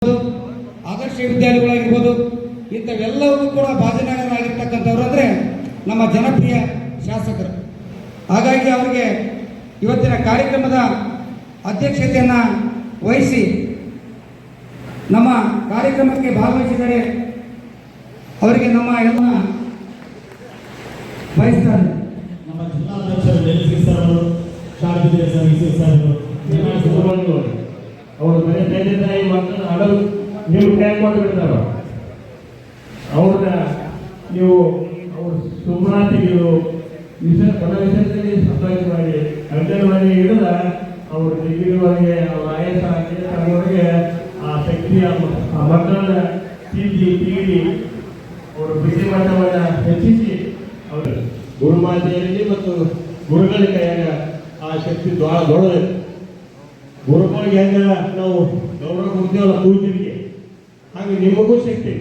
ಆದರ್ಶ ವಿದ್ಯಾಲಯಗಳಾಗಿರ್ಬೋದು ಇಂಥವೆಲ್ಲವೂ ಕೂಡ ಭಾಜನಗರಾಗಿರ್ತಕ್ಕಂಥವ್ರು ಅಂದರೆ ನಮ್ಮ ಜನಪ್ರಿಯ ಶಾಸಕರು. ಹಾಗಾಗಿ ಅವರಿಗೆ ಇವತ್ತಿನ ಕಾರ್ಯಕ್ರಮದ ಅಧ್ಯಕ್ಷತೆಯನ್ನು ವಹಿಸಿ ನಮ್ಮ ಕಾರ್ಯಕ್ರಮಕ್ಕೆ ಭಾಗವಹಿಸಿದರೆ ಅವರಿಗೆ ನಮ್ಮ ಎಲ್ಲ ವಹಿಸ್ತಾರೆ. ನಮ್ಮ ಜಿಲ್ಲಾಧ್ಯಕ್ಷರು ಡೆಲ್ಲಿಸಿ ಸರ್ ಅವರು, ಶಾರದಿ ಸರ್ ಅವರು ಮನೆ ತಂದೆ ತಾಯಿ ಮಕ್ಕಳು ಹಡಲು ನೀವು ಟ್ಯಾಗ್ ಮಾಡಿಬಿಡ್ತಾರ. ಅವ್ರನ್ನ ನೀವು ಅವ್ರ ಸುಮರಾತಿಗಳು ವಿಸರ್ಜನೆ ಸಫಾಯಿ ಮಾಡಿ ಅಂಗನವಾಡಿ ಹಿಡಿದ ಅವ್ರ ಡಿಗ್ರಿವರೆಗೆ ಅವ್ರ IAS ಅವರಿಗೆ ಆ ಶಕ್ತಿಯ ಆ ಮಕ್ಕಳನ್ನ ತೀಡಿ ಅವರು ಬಿಸಿ ಮಟ್ಟವನ್ನು ಹೆಚ್ಚಿಸಿ ಅವರು ಗುರುಮಾತೆಯರಿಗೆ ಮತ್ತು ಗುರುಗಳ ಕೈಯಾಗ ಆ ಶಕ್ತಿ ದೊಡ್ಡದು. ಗುರುಗಳಿಗೆ ಹೆಂಗ ನಾವು ಗೌರವ ಕೊಡ್ತೀವಲ್ಲ ಪೂಜೆಗೆ, ಹಾಗೆ ನಿಮಗೂ ಶಕ್ತಿ.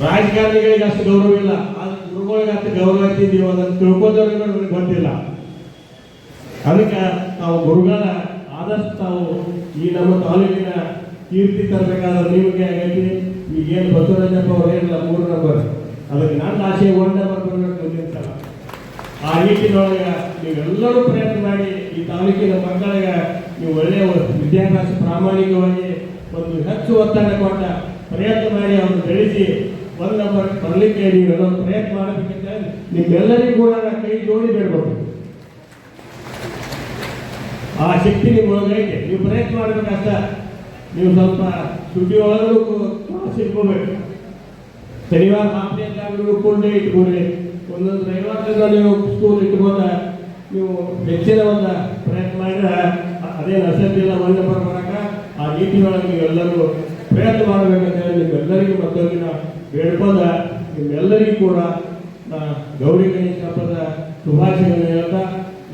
ರಾಜಕಾರಣಿಗಳಿಗೆ ಅಷ್ಟು ಗೌರವ ಇಲ್ಲ, ಆದ್ರೆ ಗುರುಗಳಿಗೆ ಅಷ್ಟು ಗೌರವ ಇಟ್ಟಿದ್ದೀವಿ ಅದನ್ನು ತಿಳ್ಕೋದವ್ರಿಗೆ ನಮಗೆ ಗೊತ್ತಿಲ್ಲ. ಅದಕ್ಕೆ ನಾವು ಗುರುಗಳ ಆದಷ್ಟು ನಾವು ಈ ನಮ್ಮ ತಾಲೂಕಿನ ಕೀರ್ತಿ ತರಬೇಕಾದ್ರೆ ನಿಮಗೆ ಆಗೈತಿ. ಈಗೇನು ಬಸವರಾಜಪ್ಪ ಅವ್ರು ಏನಿಲ್ಲ 3 ನಂಬರ್, ಅದಕ್ಕೆ ನನ್ನ ಆಸೆ 1 ನಂಬರ್ ಬರಬೇಕು ನಿಂತಲ್ಲ. ಆ ನಿಟ್ಟಿನೊಳಗೆ ನೀವೆಲ್ಲರೂ ಪ್ರಯತ್ನ ಮಾಡಿ ಈ ತಾಲೂಕಿನ ಮಕ್ಕಳಿಗೆ ನೀವು ಒಳ್ಳೆಯ ವಿದ್ಯಾಭ್ಯಾಸ ಪ್ರಾಮಾಣಿಕವಾಗಿ ಒಂದು ಹೆಚ್ಚು ಒತ್ತಡ ಕೊಟ್ಟ ಪ್ರಯತ್ನ ಮಾಡಿ ಅವ್ರನ್ನ ಬೆಳೆಸಿ 1 ನಂಬರ್ ಬರಲಿಕ್ಕೆ ನೀವೆಲ್ಲ ಪ್ರಯತ್ನ ಮಾಡಬೇಕಂತ ನಿಮ್ಮೆಲ್ಲರಿಗೂ ಕೂಡ ಕೈ ಜೋಡಿ ಬೇಡಬೇಕು. ಆ ಶಕ್ತಿ ನಿಮ್ಮೊಳಗೈತೆ, ನೀವು ಪ್ರಯತ್ನ ಮಾಡಬೇಕಷ್ಟ. ನೀವು ಸ್ವಲ್ಪ ಸುದ್ದಿ ಒಳಗೂ ಕ್ಲಾಸ್ ಇಟ್ಕೋಬೇಕು. ಶನಿವಾರ ಹಾಫ್ ಡೇ ಕೊಂಡೇ ಇಟ್ಕೊಡ್ರಿ. ಒಂದೊಂದು ರವಿವಾರದಿಂದ ನೀವು ಸ್ಕೂಲ್ ಇಟ್ಕೊಂಡ ನೀವು ಹೆಚ್ಚಿನ ಒಂದು ಪ್ರಯತ್ನ ಮಾಡಿದ್ರೆ ಅದೇನು ಅಸಡ್ಡಿಲ್ಲ 1 ನಂಬರ್ ಬರಕ. ಆ ನೀತಿಯೊಳಗೆ ನೀವೆಲ್ಲರೂ ಪ್ರಯತ್ನ ಮಾಡಬೇಕಂತ ಹೇಳಿ ನಿಮ್ಮೆಲ್ಲರಿಗೂ ಮತ್ತೊಂದಿನ ಬೇಡ್ಕೊಂಡ ನಿಮ್ಮೆಲ್ಲರಿಗೂ ಕೂಡ ಗೌರಿ ಗಣೇಶ ಹಬ್ಬದ ಶುಭಾಶಯಗಳನ್ನು ಹೇಳ್ತಾ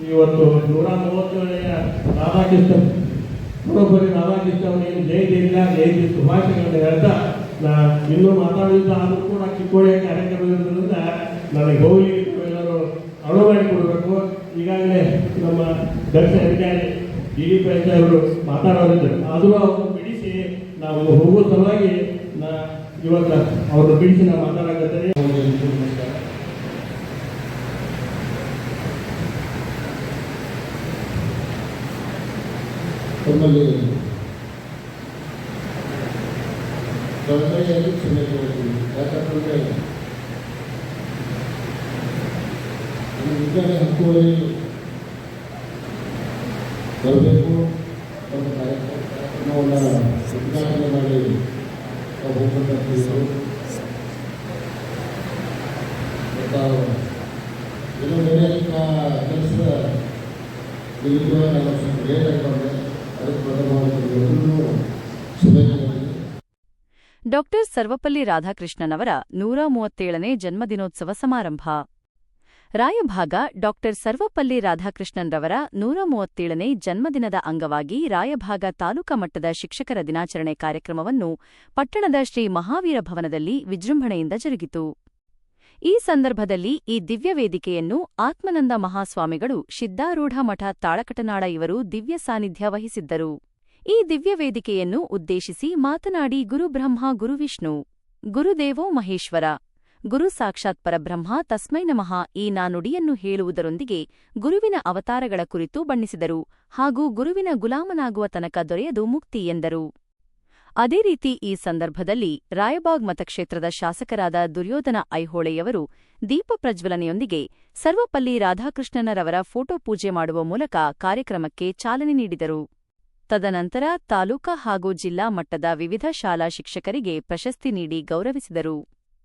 ಇವತ್ತು 137ನೇ ರಾಧಾಕೃಷ್ಣ ಪುರೊಬ್ಬರಿ ರಾಧಾಕೃಷ್ಣ ಅವರಿಗೆ ಜಯಂತಿ ಇಲ್ಲ, ಜಯಂತಿ ಶುಭಾಶಯಗಳನ್ನು ಹೇಳ್ತಾ ಇನ್ನೂ ಮಾತಾಡಲಿಲ್ಲ. ಆದರೂ ಕೂಡ ಚಿಕ್ಕೋಳಿಯ ಕಾರ್ಯಕ್ರಮ ಇರೋದ್ರಿಂದ ನನಗೆ ಗೌರಿ ಎಲ್ಲರೂ ಅನುವು ಮಾಡಿಕೊಡ್ಬೇಕು. ಈಗಾಗಲೇ ನಮ್ಮ ದಕ್ಷಿಣ ಅಧಿಕಾರಿ DDP ಅವರು ಮಾತಾಡೋರಿದ್ದರು, ಆದರೂ ಅವರು ಬಿಡಿಸಿ ನಾವು ಹೋಗುವ ಸಲುವಾಗಿ ಇವತ್ತು ಅವರು ಬಿಡಿಸಿ ನಾವು ಮಾತಾಡಕತ್ತೇವೆ. ತಮ್ಮಲ್ಲಿ ಕಳಕಳಿಯಾಗಿ ಕ್ಷಮೆ ಕೇಳ್ತೀವಿ. ಯಾಕಂತಂದರೆ ನಮ್ಮ ವಿಜ್ಞಾನ ಹಕ್ಕುಗಳಲ್ಲಿ ಬರಬೇಕು. ನಮ್ಮ ಕಾರ್ಯಕ್ರಮವನ್ನು ಉದ್ಘಾಟನೆ ಮಾಡಿ ಹೋಗ್ಬೇಕಂತಿದ್ರು. ಏನೋ ಬೇರೆ ಕೆಲಸದ ನಿಮಗೆ ನಾನು ಸ್ವಲ್ಪ ಲೇಟ್ ಆಗಿ ಬಂದೆ. ಅದಕ್ಕೆ ಪ್ರಥಮವಾಗಿ ಶುಭಾಶಯಗಳು. ಡಾಕ್ಟರ್ ಸರ್ವಪಲ್ಲಿ ರಾಧಾಕೃಷ್ಣನವರ 137ನೇ ಜನ್ಮದಿನೋತ್ಸವ ಸಮಾರಂಭ. ರಾಯಭಾಗ ಡಾಕ್ಟರ್ ಸರ್ವಪಲ್ಲಿ ರಾಧಾಕೃಷ್ಣನ್ರವರ 137ನೇ ಜನ್ಮದಿನದ ಅಂಗವಾಗಿ ರಾಯಭಾಗ ತಾಲೂಕಾ ಮಟ್ಟದ ಶಿಕ್ಷಕರ ದಿನಾಚರಣೆ ಕಾರ್ಯಕ್ರಮವನ್ನು ಪಟ್ಟಣದ ಶ್ರೀ ಮಹಾವೀರ ಭವನದಲ್ಲಿ ವಿಜೃಂಭಣೆಯಿಂದ ಜರುಗಿತು. ಈ ಸಂದರ್ಭದಲ್ಲಿ ಈ ದಿವ್ಯ ವೇದಿಕೆಯನ್ನು ಆತ್ಮನಂದ ಮಹಾಸ್ವಾಮಿಗಳು, ಸಿದ್ಧಾರೂಢ ಮಠ ತಾಳಕಟನಾಡ ಇವರು ದಿವ್ಯ ಸಾನ್ನಿಧ್ಯ ವಹಿಸಿದ್ದರು. ಈ ದಿವ್ಯ ವೇದಿಕೆಯನ್ನು ಉದ್ದೇಶಿಸಿ ಮಾತನಾಡಿ ಗುರುಬ್ರಹ್ಮ ಗುರುವಿಷ್ಣು ಗುರುದೇವೋ ಮಹೇಶ್ವರ ಗುರು ಸಾಕ್ಷಾತ್ ಪರಬ್ರಹ್ಮ ತಸ್ಮೈ ನಮಃ ಈ ನಾನುಡಿಯನ್ನು ಹೇಳುವುದರೊಂದಿಗೆ ಗುರುವಿನ ಅವತಾರಗಳ ಕುರಿತು ಬಣ್ಣಿಸಿದರು ಹಾಗೂ ಗುರುವಿನ ಗುಲಾಮನಾಗುವ ತನಕ ದೊರೆಯದು ಮುಕ್ತಿ ಎಂದರು. ಅದೇ ರೀತಿ ಈ ಸಂದರ್ಭದಲ್ಲಿ ರಾಯಬಾಗ್ ಮತಕ್ಷೇತ್ರದ ಶಾಸಕರಾದ ದುರ್ಯೋಧನ ಐಹೊಳೆಯವರು ದೀಪ ಪ್ರಜ್ವಲನೆಯೊಂದಿಗೆ ಸರ್ವಪಲ್ಲಿ ರಾಧಾಕೃಷ್ಣನರವರ ಫೋಟೋ ಪೂಜೆ ಮಾಡುವ ಮೂಲಕ ಕಾರ್ಯಕ್ರಮಕ್ಕೆ ಚಾಲನೆ ನೀಡಿದರು. ತದನಂತರ ತಾಲೂಕಾ ಹಾಗೂ ಜಿಲ್ಲಾ ಮಟ್ಟದ ವಿವಿಧ ಶಾಲಾ ಶಿಕ್ಷಕರಿಗೆ ಪ್ರಶಸ್ತಿ ನೀಡಿ ಗೌರವಿಸಿದರು.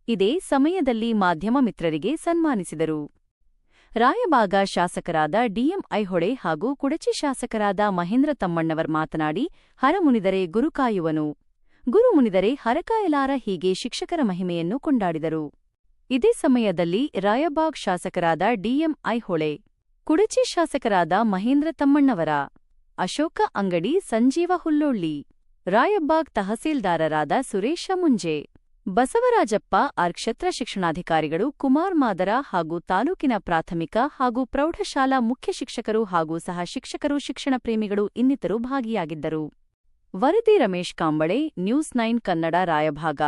ಇದೇ ಸಮಯದಲ್ಲಿ ಮಾಧ್ಯಮ ಮಿತ್ರರಿಗೆ ಸನ್ಮಾನಿಸಿದರು. ರಾಯಬಾಗ ಶಾಸಕರಾದ DM ಐಹೊಳೆ ಹಾಗೂ ಕುಡಚಿ ಶಾಸಕರಾದ ಮಹೇಂದ್ರ ತಮ್ಮಣ್ಣವರ್ ಮಾತನಾಡಿ, ಹರಮುನಿದರೆ ಗುರು ಕಾಯುವನು, ಗುರು ಮುನಿದರೆ ಹರಕಾಯಲಾರ ಹೀಗೆ ಶಿಕ್ಷಕರ ಮಹಿಮೆಯನ್ನು ಕೊಂಡಾಡಿದರು. ಇದೇ ಸಮಯದಲ್ಲಿ ರಾಯಬಾಗ್ ಶಾಸಕರಾದ DM ಐಹೊಳೆ, ಕುಡಚಿ ಶಾಸಕರಾದ ಮಹೇಂದ್ರ ತಮ್ಮಣ್ಣವರ, ಅಶೋಕ ಅಂಗಡಿ, ಸಂಜೀವ ಹುಲ್ಲೊಳ್ಳಿ, ರಾಯಬಾಗ್ ತಹಸೀಲ್ದಾರರಾದ ಸುರೇಶ ಮುಂಜೆ, ಬಸವರಾಜಪ್ಪ ಕ್ಷೇತ್ರ ಶಿಕ್ಷಣಾಧಿಕಾರಿಗಳು ಕುಮಾರ್ ಮಾದರ ಹಾಗೂ ತಾಲೂಕಿನ ಪ್ರಾಥಮಿಕ ಹಾಗೂ ಪ್ರೌಢಶಾಲಾ ಮುಖ್ಯ ಶಿಕ್ಷಕರು ಹಾಗೂ ಸಹ ಶಿಕ್ಷಕರು, ಶಿಕ್ಷಣ ಪ್ರೇಮಿಗಳು ಇನ್ನಿತರು ಭಾಗಿಯಾಗಿದ್ದರು. ವರದಿ ರಮೇಶ್ ಕಾಂಬಳೆ, ನ್ಯೂಸ್ 9 ಕನ್ನಡ ರಾಯಭಾಗ.